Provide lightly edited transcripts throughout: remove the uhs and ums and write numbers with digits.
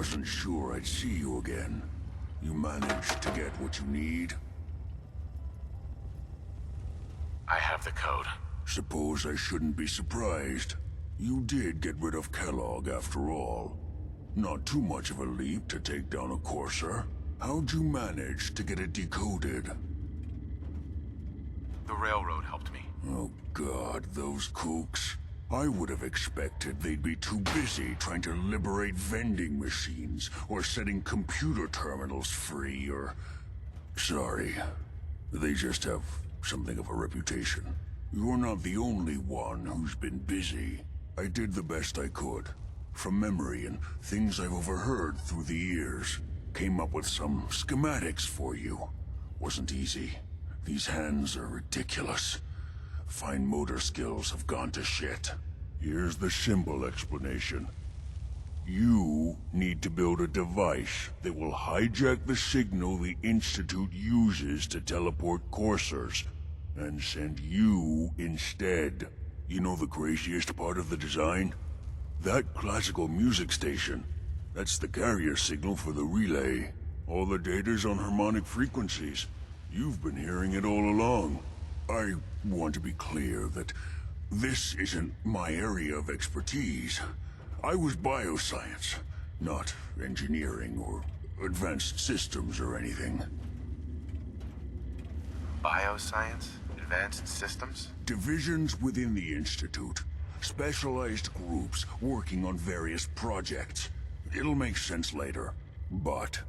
wasn't sure I'd see you again. You managed to get what you need? I have the code. Suppose I shouldn't be surprised. You did get rid of Kellogg after all. Not too much of a leap to take down a Courser. How'd you manage to get it decoded? The railroad helped me. Oh God, those kooks. I would have expected they'd be too busy trying to liberate vending machines, or setting computer terminals free, or... Sorry. They just have something of a reputation. You're not the only one who's been busy. I did the best I could. From memory and things I've overheard through the years. Came up with some schematics for you. Wasn't easy. These hands are ridiculous. Fine motor skills have gone to shit. Here's the simple explanation. You need to build a device that will hijack the signal the Institute uses to teleport coursers, and send you instead. You know the craziest part of the design? That classical music station. That's the carrier signal for the relay. All the data's on harmonic frequencies. You've been hearing it all along. I want to be clear that this isn't my area of expertise. I was bioscience, not engineering or advanced systems or anything. Bioscience? Advanced systems? Divisions within the Institute. Specialized groups working on various projects. It'll make sense later. But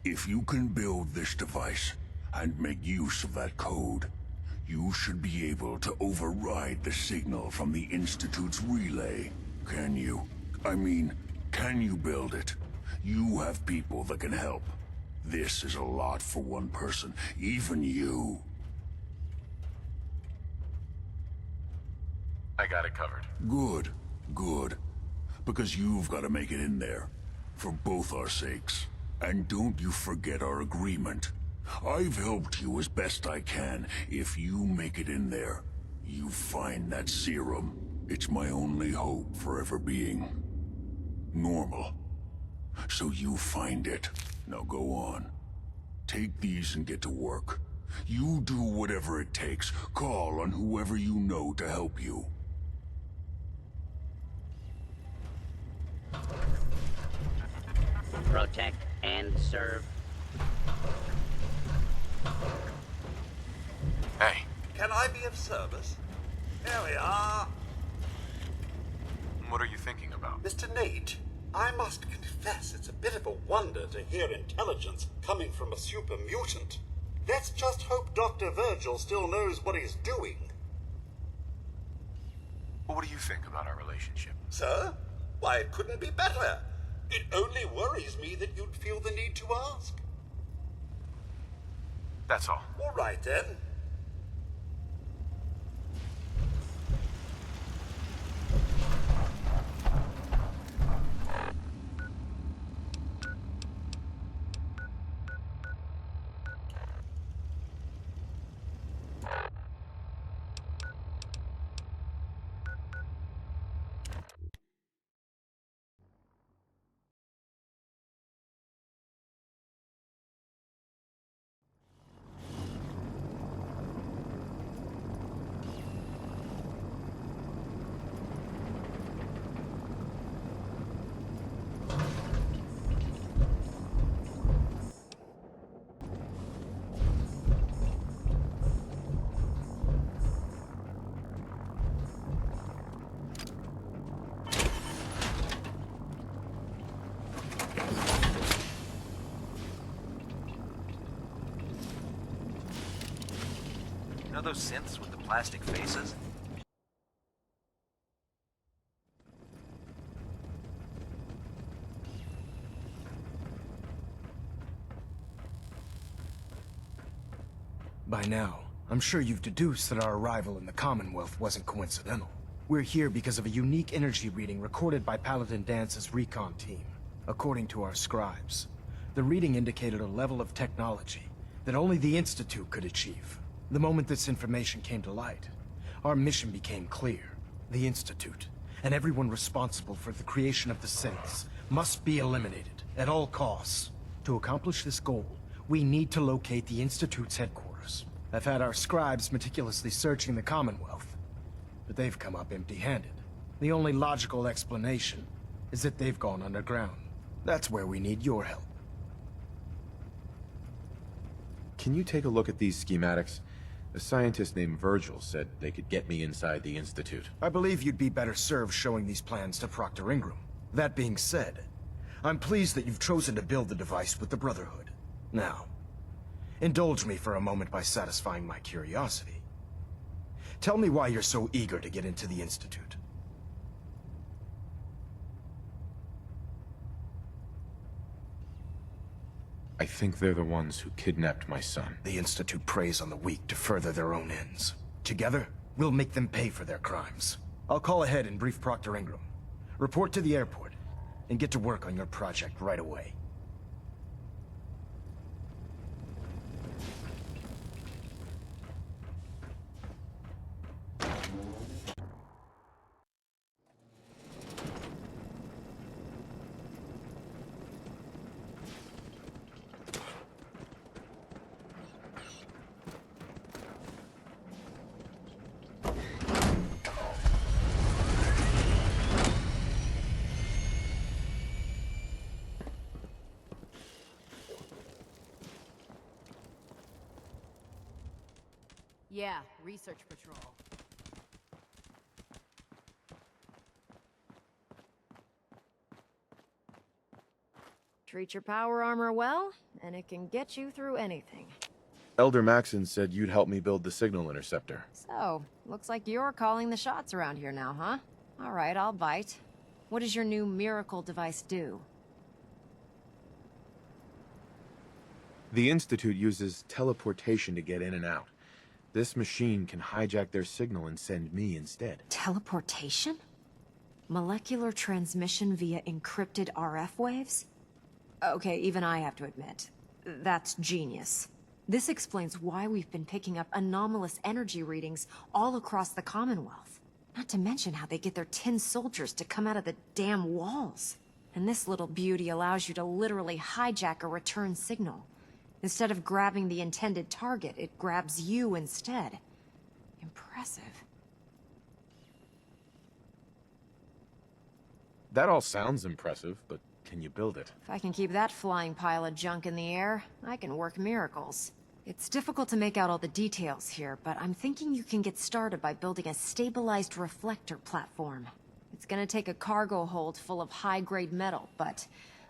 if you can build this device and make use of that code, you should be able to override the signal from the Institute's relay. Can you? I mean, can you build it? You have people that can help. This is a lot for one person, even you. I got it covered. Good, good. Because you've got to make it in there. For both our sakes. And don't you forget our agreement. I've helped you as best I can. If you make it in there, you find that serum. It's my only hope for ever being normal. So you find it. Now go on. Take these and get to work. You do whatever it takes. Call on whoever you know to help you. Protect and serve. Hey. Can I be of service? Here we are. What are you thinking about? Mr. Nate, I must confess it's a bit of a wonder to hear intelligence coming from a super mutant. Let's just hope Dr. Virgil still knows what he's doing. Well, what do you think about our relationship? Sir? Why, it couldn't be better. It only worries me that you'd feel the need to ask. That's all. All right, then. You know those synths with the plastic faces? By now, I'm sure you've deduced that our arrival in the Commonwealth wasn't coincidental. We're here because of a unique energy reading recorded by Paladin Dance's recon team. According to our scribes, the reading indicated a level of technology that only the Institute could achieve. The moment this information came to light, our mission became clear. The Institute, and everyone responsible for the creation of the synths, must be eliminated. at all costs. To accomplish this goal, we need to locate the Institute's headquarters. I've had our scribes meticulously searching the Commonwealth, but they've come up empty-handed. The only logical explanation is that they've gone underground. That's where we need your help. Can you take a look at these schematics? A scientist named Virgil said they could get me inside the Institute. I believe you'd be better served showing these plans to Proctor Ingram. That being said, I'm pleased that you've chosen to build the device with the Brotherhood. Now, indulge me for a moment by satisfying my curiosity. Tell me why you're so eager to get into the Institute. I think they're the ones who kidnapped my son. The Institute preys on the weak to further their own ends. Together, we'll make them pay for their crimes. I'll call ahead and brief Proctor Ingram. Report to the airport, and get to work on your project right away. Yeah, research patrol. Treat your power armor well, and it can get you through anything. Elder Maxon said you'd help me build the signal interceptor. So, looks like you're calling the shots around here now, huh? All right, I'll bite. What does your new miracle device do? The Institute uses teleportation to get in and out. This machine can hijack their signal and send me instead. Teleportation? Molecular transmission via encrypted RF waves? Okay, even I have to admit, that's genius. This explains why we've been picking up anomalous energy readings all across the Commonwealth. Not to mention how they get their tin soldiers to come out of the damn walls. And this little beauty allows you to literally hijack a return signal. Instead of grabbing the intended target, it grabs you instead. Impressive. That all sounds impressive, but can you build it? If I can keep that flying pile of junk in the air, I can work miracles. It's difficult to make out all the details here, but I'm thinking you can get started by building a stabilized reflector platform. It's gonna take a cargo hold full of high-grade metal, but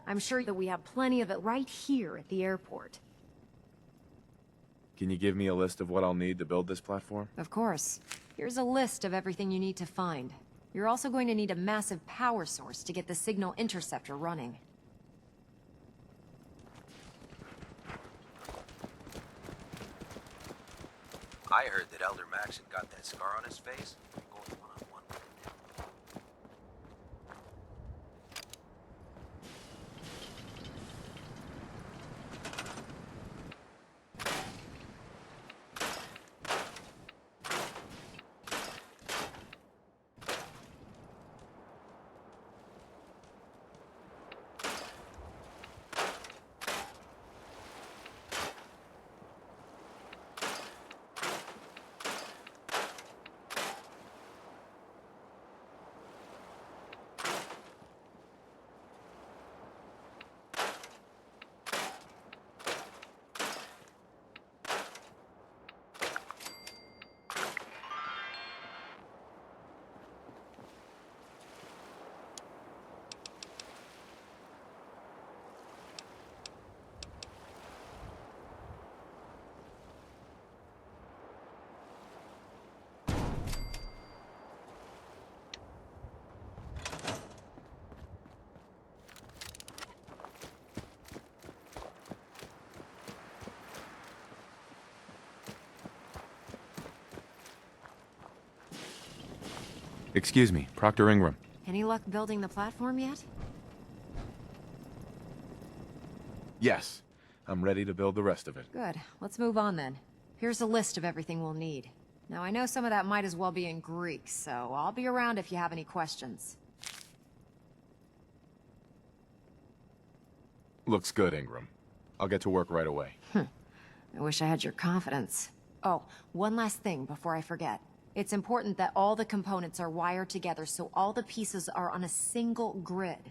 I'm sure that we have plenty of it right here at the airport. Can you give me a list of what I'll need to build this platform? Of course. Here's a list of everything you need to find. You're also going to need a massive power source to get the signal interceptor running. I heard that Elder Maxon got that scar on his face. I'm going one-on-one with him now. Excuse me, Proctor Ingram. Any luck building the platform yet? Yes, I'm ready to build the rest of it. Good. Let's move on then. Here's a list of everything we'll need. Now, I know some of that might as well be in Greek, so I'll be around if you have any questions. Looks good, Ingram. I'll get to work right away. I wish I had your confidence. Oh, one last thing before I forget. It's important that all the components are wired together so all the pieces are on a single grid.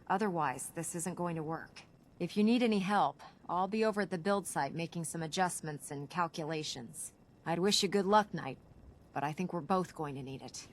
Otherwise, this isn't going to work. If you need any help, I'll be over at the build site making some adjustments and calculations. I'd wish you good luck, Knight, but I think we're both going to need it.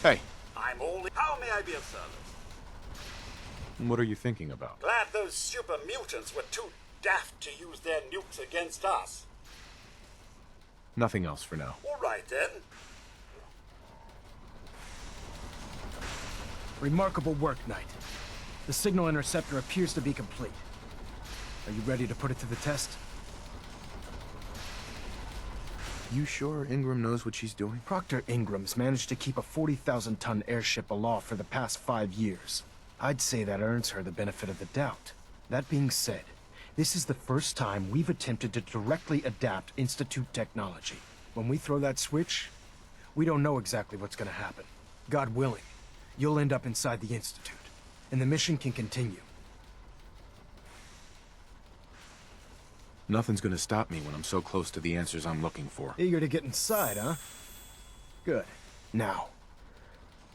Hey, I'm only... How may I be of service? what are you thinking about? Glad those super mutants were too daft to use their nukes against us. Nothing else for now. All right, then. Remarkable work, Knight. The signal interceptor appears to be complete. Are you ready to put it to the test? You sure Ingram knows what she's doing? Proctor Ingram's managed to keep a 40,000-ton airship aloft for the past 5 years. I'd say that earns her the benefit of the doubt. That being said, this is the first time we've attempted to directly adapt Institute technology. When we throw that switch, we don't know exactly what's gonna happen. God willing, you'll end up inside the Institute, and the mission can continue. Nothing's gonna stop me when I'm so close to the answers I'm looking for. Eager to get inside, huh? Good. Now,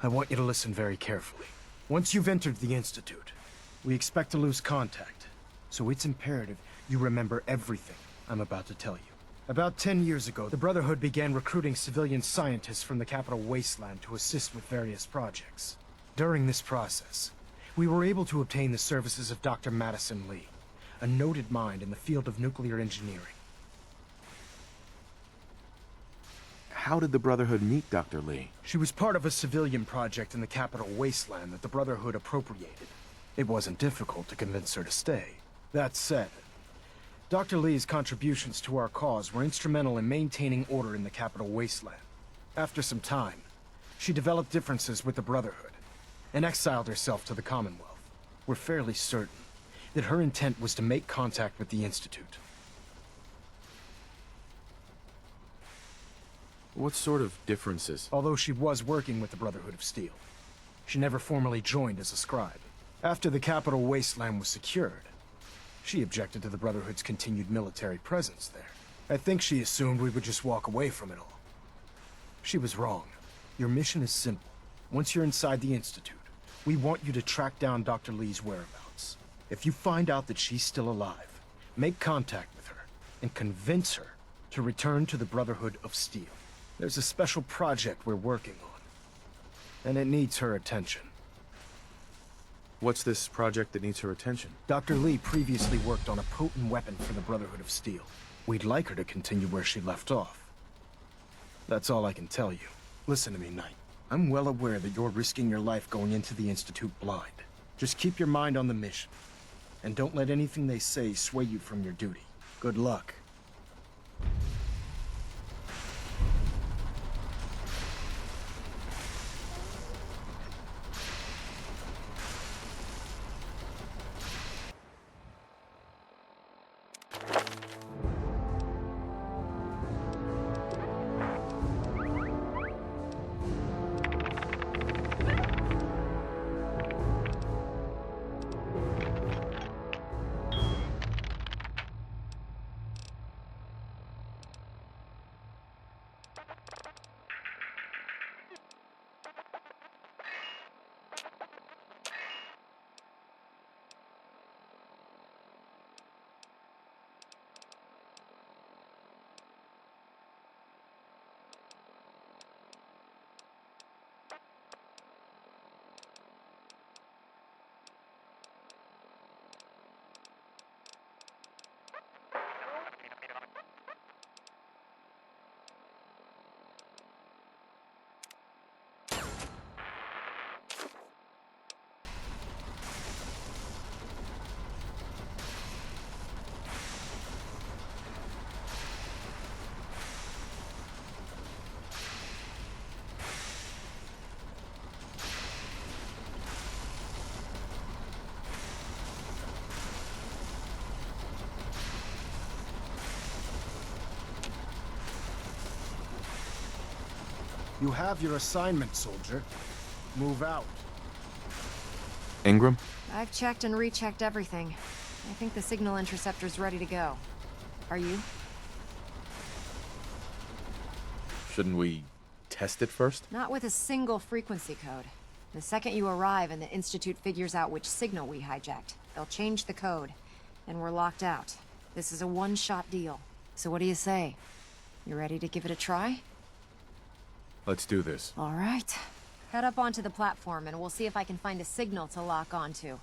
I want you to listen very carefully. Once you've entered the Institute, we expect to lose contact, so it's imperative you remember everything I'm about to tell you. About 10 years ago, the Brotherhood began recruiting civilian scientists from the capital wasteland to assist with various projects. During this process, we were able to obtain the services of Dr. Madison Lee, a noted mind in the field of nuclear engineering. How did the Brotherhood meet Dr. Lee? She was part of a civilian project in the capital wasteland that the Brotherhood appropriated. It wasn't difficult to convince her to stay. That said, Dr. Lee's contributions to our cause were instrumental in maintaining order in the capital wasteland. After some time, She developed differences with the Brotherhood and exiled herself to the Commonwealth. We're fairly certain that her intent was to make contact with the Institute. What sort of differences? Although she was working with the Brotherhood of Steel, she never formally joined as a scribe. After the capital wasteland was secured, she objected to the Brotherhood's continued military presence there. I think she assumed we would just walk away from it all. She was wrong. Your mission is simple. Once you're inside the Institute, we want you to track down Dr. Lee's whereabouts. If you find out that she's still alive, make contact with her and convince her to return to the Brotherhood of Steel. There's a special project we're working on, and it needs her attention. What's this project that needs her attention? Dr. Lee previously worked on a potent weapon for the Brotherhood of Steel. We'd like her to continue where she left off. That's all I can tell you. Listen to me, Knight. I'm well aware that you're risking your life going into the Institute blind. Just keep your mind on the mission, and don't let anything they say sway you from your duty. Good luck. You have your assignment, soldier. Move out. Ingram? I've checked and rechecked everything. I think the signal interceptor's ready to go. Are you? Shouldn't we test it first? Not with a single frequency code. The second you arrive and the Institute figures out which signal we hijacked, they'll change the code, and we're locked out. This is a one-shot deal. So what do you say? You ready to give it a try? Let's do this. All right. Head up onto the platform and we'll see if I can find a signal to lock onto.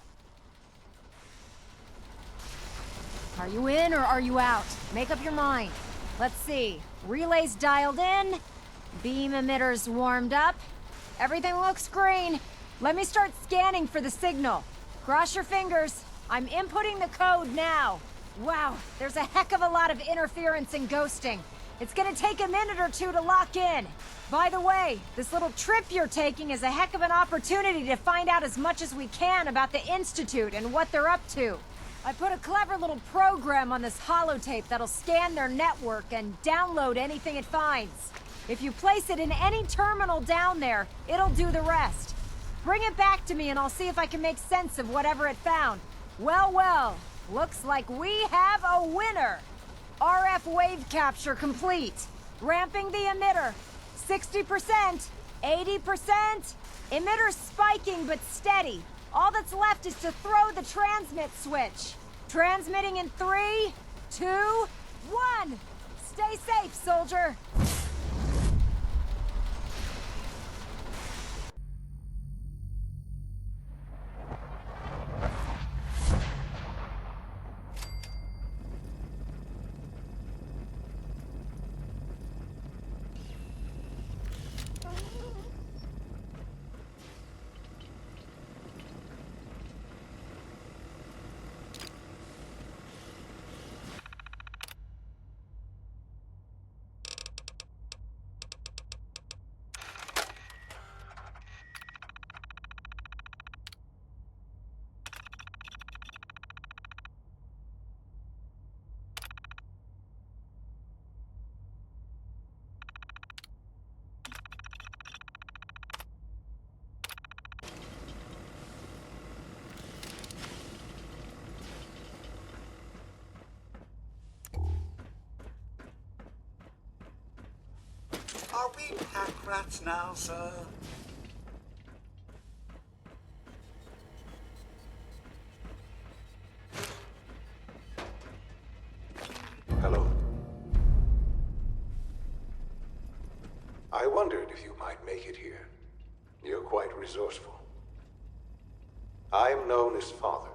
Are you in or are you out? Make up your mind. Let's see. Relays dialed in. Beam emitters warmed up. Everything looks green. Let me start scanning for the signal. Cross your fingers. I'm inputting the code now. Wow, there's a heck of a lot of interference and ghosting. It's gonna take a minute or two to lock in. By the way, this little trip you're taking is a heck of an opportunity to find out as much as we can about the Institute and what they're up to. I put a clever little program on this holotape that'll scan their network and download anything it finds. If you place it in any terminal down there, it'll do the rest. Bring it back to me and I'll see if I can make sense of whatever it found. Well, well, looks like we have a winner. RF wave capture complete. Ramping the emitter. 60%, 80%. Emitter spiking but steady. All that's left is to throw the transmit switch. Transmitting in 3, 2, 1. Stay safe, soldier. we pack rats now, sir? Hello. I wondered if you might make it here. You're quite resourceful. I'm known as Father.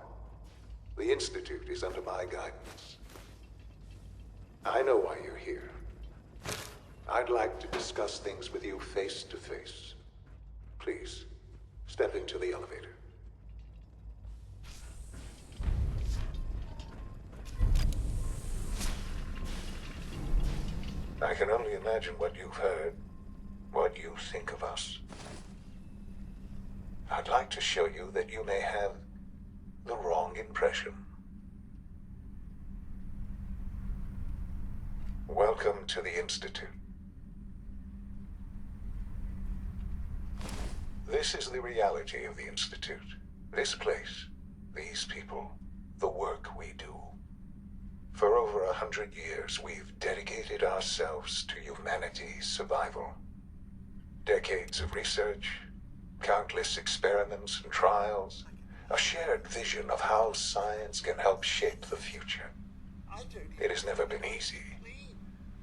The Institute is under my guidance. I know why you're here. I'd like to discuss things with you face to face. Please, step into the elevator. I can only imagine what you've heard, what you think of us. I'd like to show you that you may have the wrong impression. Welcome to the Institute. This is the reality of the Institute. This place, these people, the work we do. For over 100 years, we've dedicated ourselves to humanity's survival. Decades of research, countless experiments and trials, a shared vision of how science can help shape the future. It has never been easy,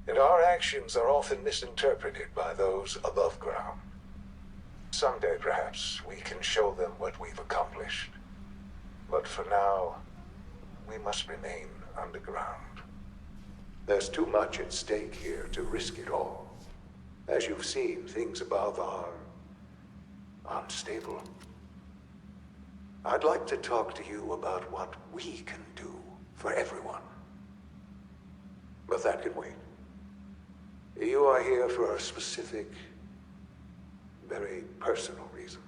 and our actions are often misinterpreted by those above ground. Someday, perhaps, we can show them what we've accomplished. But for now, we must remain underground. There's too much at stake here to risk it all. As you've seen, things above are unstable. I'd like to talk to you about what we can do for everyone. But that can wait. You are here for a specific, very personal reason.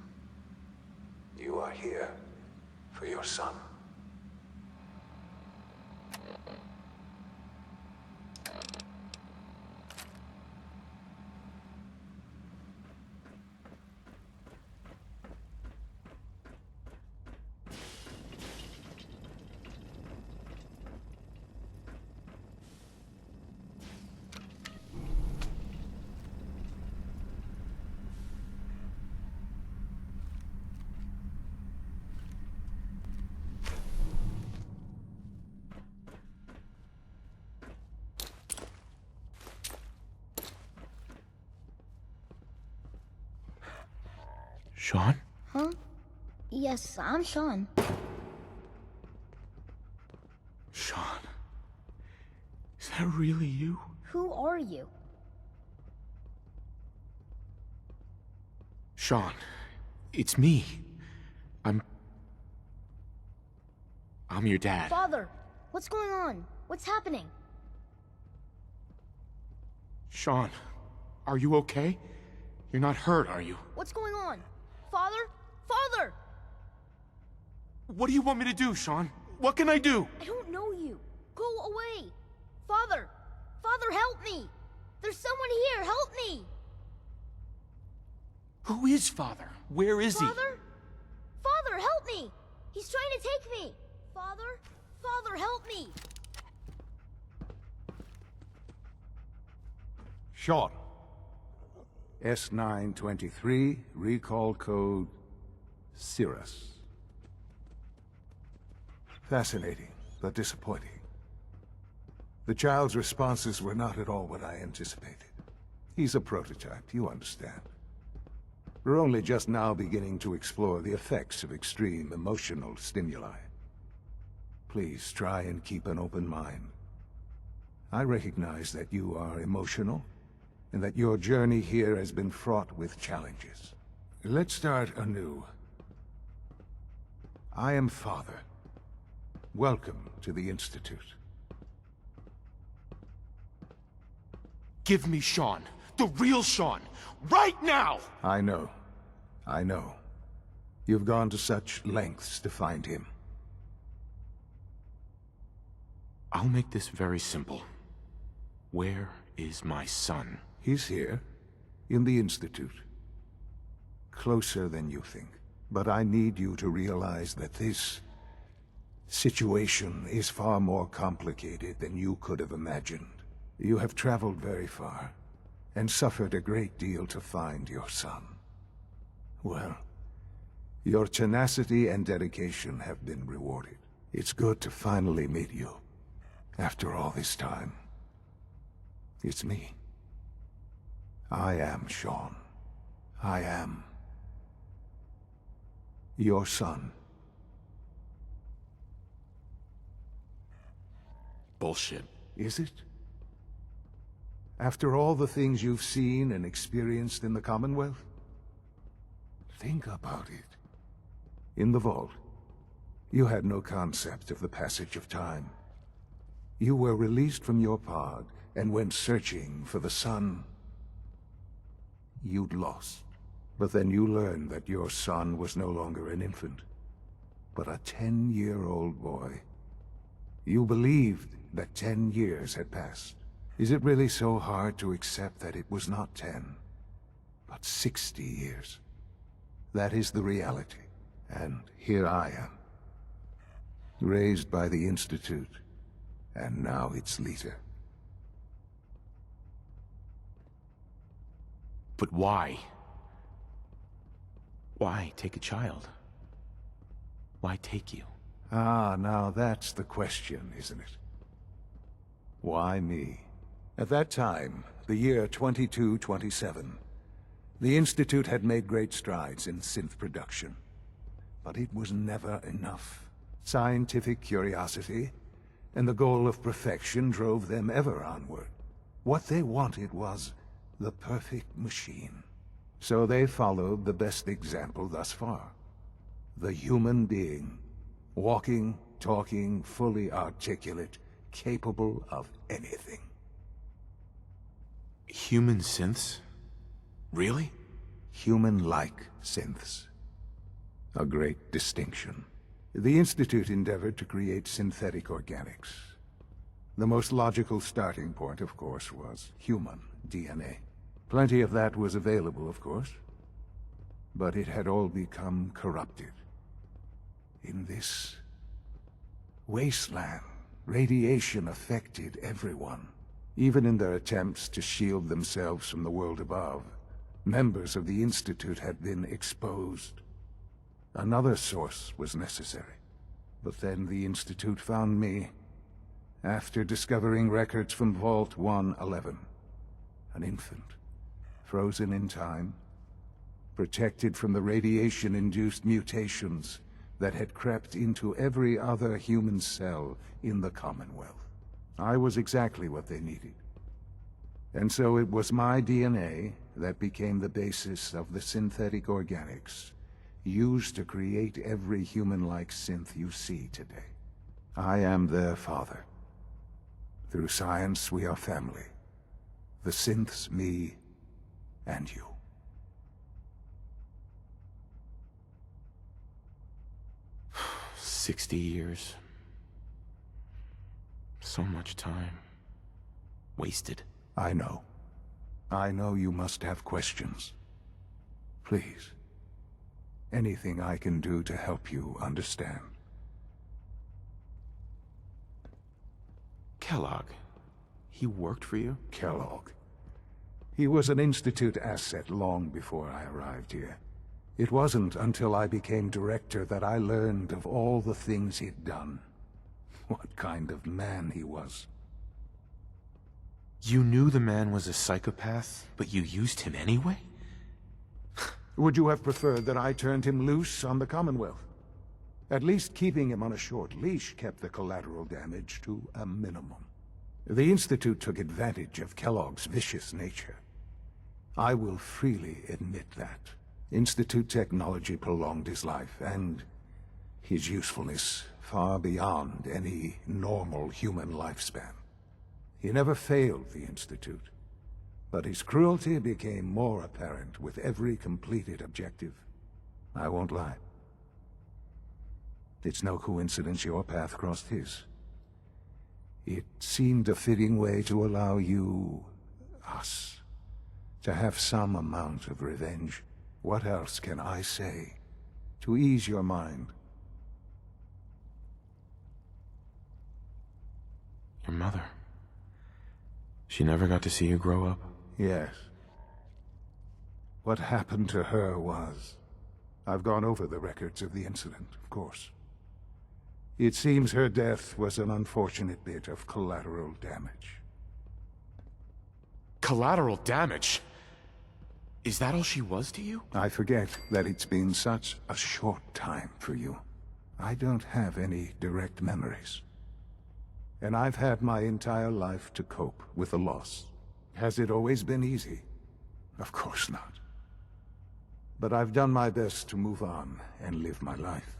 You are here for your son. Sean? Huh? Yes, I'm Sean. Sean? Is that really you? Who are you? Sean, it's me. I'm your dad. Father, what's going on? What's happening? Sean, are you okay? You're not hurt, are you? What's going on? Father? Father! What do you want me to do, Sean? What can I do? I don't know you. Go away. Father! Father, help me! There's someone here, help me! Who is Father? Where is he? Father? Father, help me! He's trying to take me! Father? Father, help me! Sean. S923, recall code Cirrus. Fascinating, but disappointing. The child's responses were not at all what I anticipated. He's a prototype, you understand. We're only just now beginning to explore the effects of extreme emotional stimuli. Please try and keep an open mind. I recognize that you are emotional, and that your journey here has been fraught with challenges. Let's start anew. I am Father. Welcome to the Institute. Give me Sean. The real Sean. Right now! I know. I know. You've gone to such lengths to find him. I'll make this very simple. Where is my son? He's here, in the Institute. Closer than you think. But I need you to realize that this situation is far more complicated than you could have imagined. You have traveled very far, and suffered a great deal to find your son. Well, your tenacity and dedication have been rewarded. It's good to finally meet you. After all this time. It's me. I am Sean. I am your son. Bullshit. Is it? After all the things you've seen and experienced in the Commonwealth? Think about it. In the vault, you had no concept of the passage of time. You were released from your pod and went searching for the son you'd lost. But then you learned that your son was no longer an infant, but a 10-year-old boy. You believed that 10 years had passed. Is it really so hard to accept that it was not 10, but 60 years? That is the reality. And here I am, raised by the Institute, and now its leader. But why? Why take a child? Why take you? Ah, now that's the question, isn't it? Why me? At that time, the year 2227, the Institute had made great strides in synth production. But it was never enough. Scientific curiosity and the goal of perfection drove them ever onward. What they wanted was the perfect machine. So they followed the best example thus far. The human being. Walking, talking, fully articulate, capable of anything. Human synths? Really? Human-like synths. A great distinction. The Institute endeavored to create synthetic organics. The most logical starting point, of course, was human DNA. Plenty of that was available, of course. But it had all become corrupted. In this wasteland, radiation affected everyone. Even in their attempts to shield themselves from the world above, members of the Institute had been exposed. Another source was necessary. But then the Institute found me, after discovering records from Vault 111. An infant, frozen in time, protected from the radiation-induced mutations that had crept into every other human cell in the Commonwealth. I was exactly what they needed. And so it was my DNA that became the basis of the synthetic organics used to create every human-like synth you see today. I am their father. Through science, we are family. The synths, me, and you. "60 years. So much time. Wasted." I know. I know you must have questions. Please. Anything I can do to help you understand. Kellogg. He worked for you? Kellogg. He was an Institute asset long before I arrived here. It wasn't until I became director that I learned of all the things he'd done. What kind of man he was. You knew the man was a psychopath, but you used him anyway? Would you have preferred that I turned him loose on the Commonwealth? At least keeping him on a short leash kept the collateral damage to a minimum. The Institute took advantage of Kellogg's vicious nature. I will freely admit that. Institute technology prolonged his life, and his usefulness far beyond any normal human lifespan. He never failed the Institute, but his cruelty became more apparent with every completed objective. I won't lie. It's no coincidence your path crossed his. It seemed a fitting way to allow you, us, to have some amount of revenge. What else can I say to ease your mind? Your mother. She never got to see you grow up? Yes. What happened to her was... I've gone over the records of the incident, of course. It seems her death was an unfortunate bit of collateral damage. Collateral damage? Is that all she was to you? I forget that it's been such a short time for you. I don't have any direct memories. And I've had my entire life to cope with the loss. Has it always been easy? Of course not. But I've done my best to move on and live my life.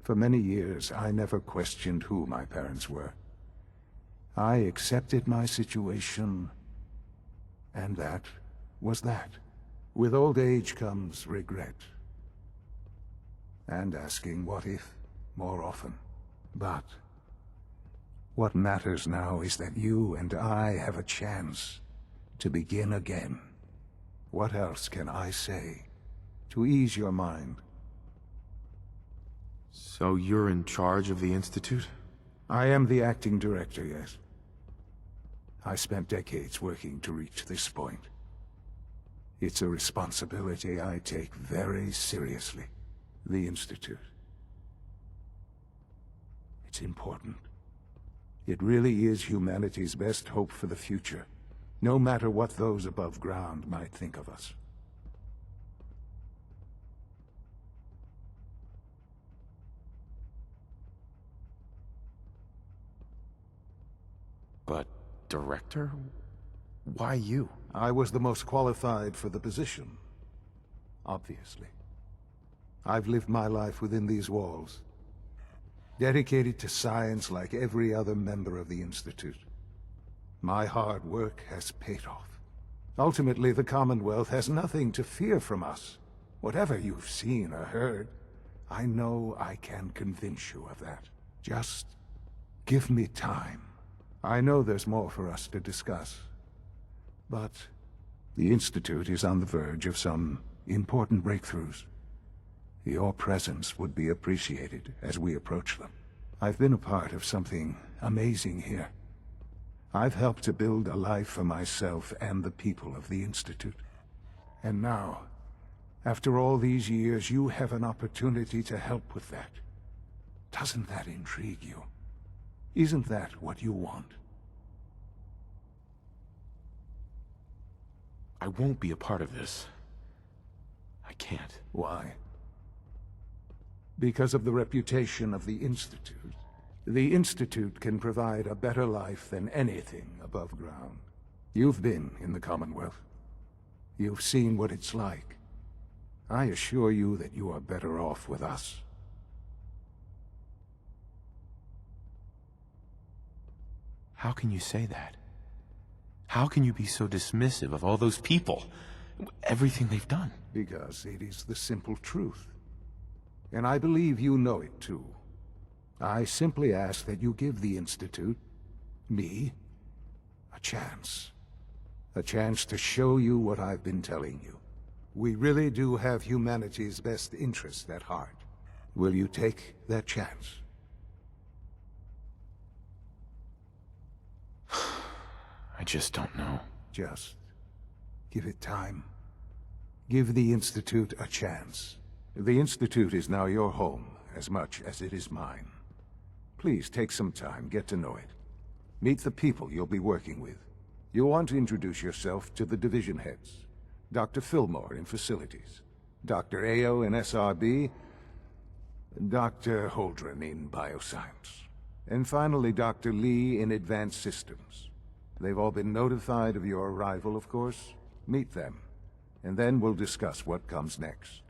For many years, I never questioned who my parents were. I accepted my situation, and that was that. With old age comes regret. And asking what if more often. But what matters now is that you and I have a chance to begin again. What else can I say to ease your mind? So you're in charge of the Institute? I am the acting director, yes. I spent decades working to reach this point. It's a responsibility I take very seriously. The Institute. It's important. It really is humanity's best hope for the future, no matter what those above ground might think of us. But, Director? Why you? I was the most qualified for the position. Obviously. I've lived my life within these walls, dedicated to science like every other member of the Institute. My hard work has paid off. Ultimately, the Commonwealth has nothing to fear from us. Whatever you've seen or heard, I know I can convince you of that. Just give me time. I know there's more for us to discuss. But the Institute is on the verge of some important breakthroughs. Your presence would be appreciated as we approach them. I've been a part of something amazing here. I've helped to build a life for myself and the people of the Institute. And now, after all these years, you have an opportunity to help with that. Doesn't that intrigue you? Isn't that what you want? I won't be a part of this. I can't. Why? Because of the reputation of the Institute. The Institute can provide a better life than anything above ground. You've been in the Commonwealth. You've seen what it's like. I assure you that you are better off with us. How can you say that? How can you be so dismissive of all those people? Everything they've done? Because it is the simple truth. And I believe you know it too. I simply ask that you give the Institute, me, a chance. A chance to show you what I've been telling you. We really do have humanity's best interest at heart. Will you take that chance? I just don't know. Just give it time. Give the Institute a chance. The Institute is now your home, as much as it is mine. Please take some time, get to know it. Meet the people you'll be working with. You'll want to introduce yourself to the division heads. Dr. Fillmore in Facilities, Dr. Ao in SRB, Dr. Holdren in Bioscience, and finally Dr. Lee in Advanced Systems. They've all been notified of your arrival, of course. Meet them, and then we'll discuss what comes next.